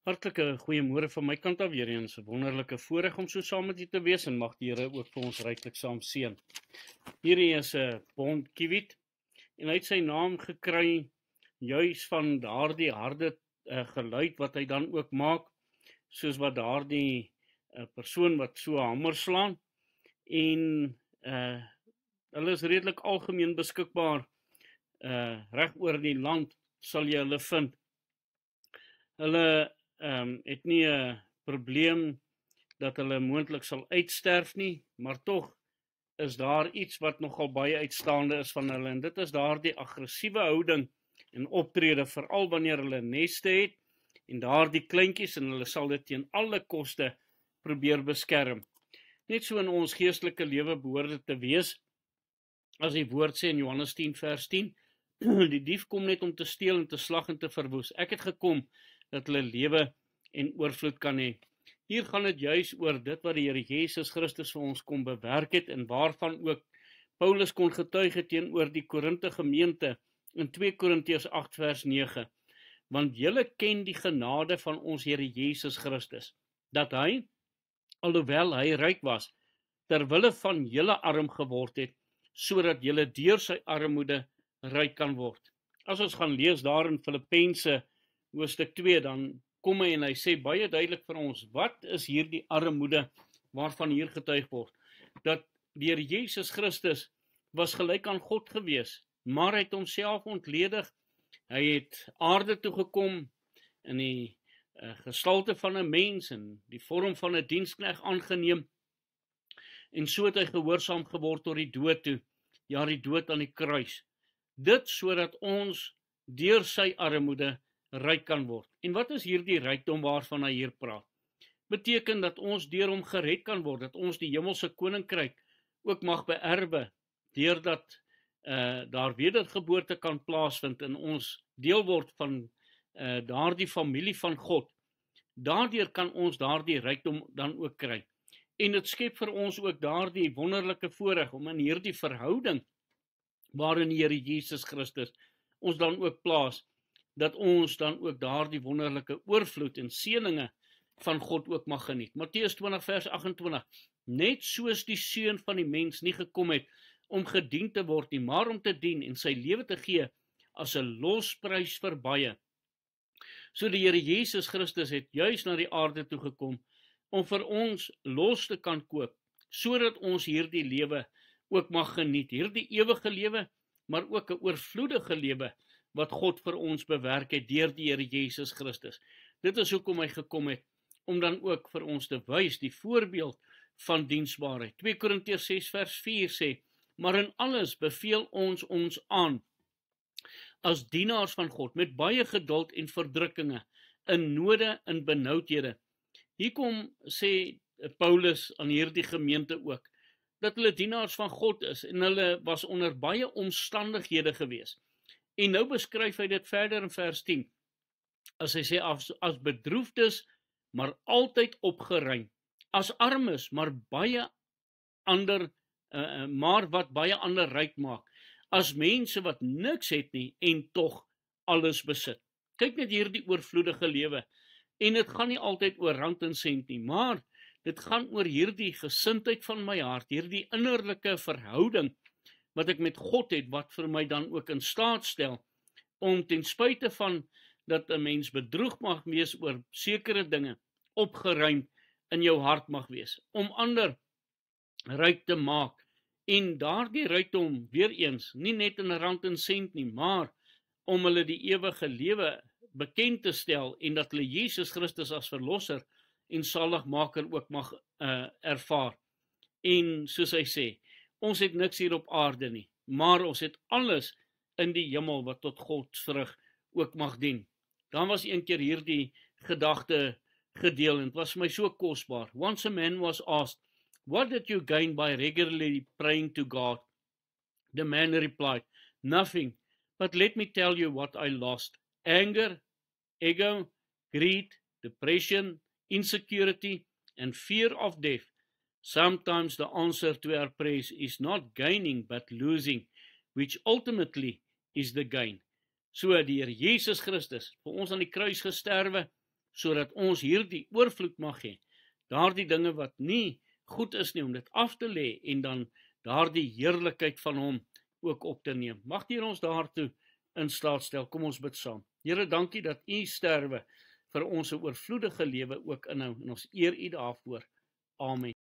Hartlike goeiemôre van my kant af weer eens. 'n Wonderlike voorreg om so saam met u te wees en mag die Here ook vir ons ryklik saam seën. Hierdie is 'n bond kiewit en hy het sy naam gekry juis van daardie harde geluid wat hy dan ook maak, soos wat daardie persoon wat so 'n hamer slaan. En hulle is redelik algemeen beskikbaar reg oor die land, sal jy hulle vind. Hulle het nie 'n probleem dat hulle moontlik sal uitsterf nie, maar tog is daar iets wat nogal baie uitstaande is van hulle, en dit is daardie aggressiewe houding en optrede, veral wanneer hulle neste het, en daardie kleintjies, en hulle sal dit teen alle koste probeer beskerm. Net so in ons geestelike lewe behoort dit te wees, as die woord sê in Johannes 10 vers 10, die dief kom net om te steel en te slag en te verwoes. Ek het gekom dat hulle lewe en oorvloed kan hê. Hier gaan dit juis oor dit wat die Here Jesus Christus vir ons kom bewerk het, en waarvan ook Paulus kon getuig het teenoor die Korinte gemeente in 2 Korintiërs 8 vers 9. Want julle ken die genade van ons Here Jesus Christus, dat hy, alhoewel hy ryk was, terwille van julle arm geword het, sodat julle deur sy armoede ryk kan word. As ons gaan lees daar in Filippense hoofstuk 2, dan kom hy en hy sê baie duidelik vir ons, wat is hierdie armoede waarvan hier getuig word? Dat die Here Jesus Christus was gelyk aan God gewees, maar hy het homself ontledig. Hy het aarde toe gekom in die gestalte van 'n mens en die vorm van 'n diensknegt aangeneem, en so het hy gehoorsaam geword tot die dood toe, ja, die dood aan die kruis. Dit sodat ons deur sy armoede ryk kan word. En wat is hierdie rykdom waarvan hy hier praat? Beteken dat ons deur hom gered kan word, dat ons die hemelse koninkryk ook mag beerwe, deurdat daar wedergeboorte kan plaasvind en ons deel word van daardie familie van God. Daardeur kan ons daardie rykdom dan ook kry. En dit skep vir ons ook daardie wonderlike voorreg om in hierdie verhouding waarin die Here Jesus Christus ons dan ook plaas, dat ons dan ook daardie wonderlike oorvloed en seëninge van God ook mag geniet. Matteus 20 vers 28, net soos die Seun van die mens nie gekom het om gedien te word nie, maar om te dien en sy lewe te gee as 'n losprys vir baie. So die Here Jesus Christus het juis na die aarde toe gekom om vir ons los te kan koop, sodat ons hierdie lewe ook mag geniet, hierdie ewige lewe, maar ook 'n oorvloedige lewe wat God vir ons bewerk het deur die Here Jesus Christus. Dit is hoekom hy gekom het, om dan ook vir ons te wys die voorbeeld van diensbaarheid. 2 Korintiërs 6 vers 4 sê, maar in alles beveel ons aan, as dienaars van God, met baie geduld en verdrukkinge, in node en benoudhede. Hier kom, sê Paulus aan hierdie gemeente ook, dat hulle dienaars van God is, en hulle was onder baie omstandighede gewees. En nou beskryf hy dit verder in vers 10, as hy sê, as bedroefdes, maar altyd opgeruim, as armes, maar wat baie ander ryk maak, as mense wat niks het nie, en tog alles besit. Kyk net hierdie oorvloedige lewe, en dit gaan nie altyd oor rand en sent nie, maar dit gaan oor hierdie gesindheid van my hart, hierdie innerlike verhouding, wat ek met God het, wat vir my dan ook in staat stel, om ten spyte van dat 'n mens bedroeg mag wees oor sekere dinge, opgeruimd in jou hart mag wees, om ander ryk te maak, en daardie rykdom, weer eens, nie net in rand en sent nie, maar om hulle die ewige lewe bekend te stel, en dat hulle Jesus Christus as verlosser en saligmaker ook mag ervaar. En soos hy sê, ons het niks hier op aarde nie, maar ons het alles in die hemel wat tot God terug ook mag dien. Dan was een keer hierdie gedagte gedeel, en het was vir my so kosbaar. Once a man was asked, what did you gain by regularly praying to God? The man replied, nothing, but let me tell you what I lost. Anger, ego, greed, depression, insecurity, and fear of death. Sometimes the answer to our prayers is not gaining but losing, which ultimately is the gain. So die Here Jesus Christus vir ons aan die kruis gesterwe, sodat ons hierdie oorvloed mag hê. Daardie dinge wat nie goed is nie, om dit af te lê en dan daardie heerlikheid van hom ook op te neem. Mag die Here ons daartoe in staat stel. Kom ons bid saam. Here, dankie dat u sterwe vir ons 'n oorvloedige lewe ook inhou en ons eer u daarvoor. Amen.